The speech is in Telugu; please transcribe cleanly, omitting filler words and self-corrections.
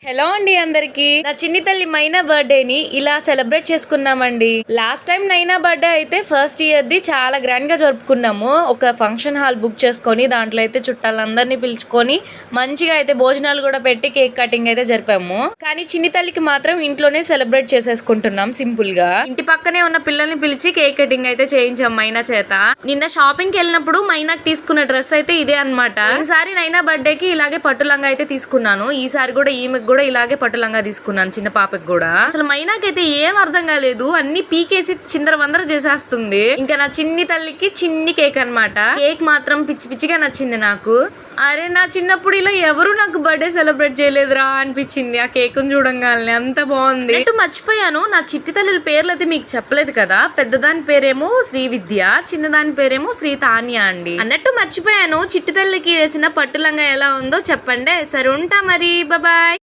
హలో అండి అందరికి నా చిన్ని తల్లి మైనా బర్త్డేని ఇలా సెలబ్రేట్ చేసుకున్నామండి. లాస్ట్ టైం నైనా బర్త్డే అయితే ఫస్ట్ ఇయర్ ది చాలా గ్రాండ్ గా జరుపుకున్నాము. ఒక ఫంక్షన్ హాల్ బుక్ చేసుకొని దాంట్లో అయితే చుట్టాలందరినీ పిలుచుకొని మంచిగా అయితే భోజనాలు కూడా పెట్టి కేక్ కటింగ్ అయితే జరిపాము. కానీ చిన్ని తల్లికి మాత్రం ఇంట్లోనే సెలబ్రేట్ చేసేసుకుంటున్నాం సింపుల్ గా. ఇంటి పక్కనే ఉన్న పిల్లల్ని పిలిచి కేక్ కటింగ్ అయితే చేయించాం మైనా చేత. నిన్న షాపింగ్ కి వెళ్ళినప్పుడు మైనాకి తీసుకున్న డ్రెస్ అయితే ఇదే అన్నమాట. ఈసారి నైనా బర్త్డే కి ఇలాగే పట్టు లంగా అయితే తీసుకున్నాను. ఈసారి కూడా ఈమె కూడా ఇలాగే పట్టు లంగా తీసుకున్నాను చిన్న పాపకి కూడా. అసలు మైనాకైతే ఏం అర్థం కాలేదు, అన్ని పీకేసి చిందర వందర చేసేస్తుంది. ఇంకా నా చిన్ని తల్లికి చిన్ని కేక్ అన్నమాట. కేక్ మాత్రం పిచ్చి పిచ్చిగా నచ్చింది నాకు. అరే నా చిన్నప్పుడు ఇలా ఎవరు నాకు బర్త్డే సెలబ్రేట్ చేయలేదురా అనిపించింది ఆ కేక్ చూడంగానే. అంత బాగుంది. అటు మర్చిపోయాను, నా చిట్టి తల్లి పేర్లు అయితే మీకు చెప్పలేదు కదా. పెద్దదాని పేరేమో శ్రీ విద్య, చిన్నదాని పేరేమో శ్రీ తాన్య అండి. అన్నట్టు మర్చిపోయాను, చిట్టి తల్లికి వేసిన పట్టు లంగా ఎలా ఉందో చెప్పండి. సరే ఉంటా మరి, బాయ్.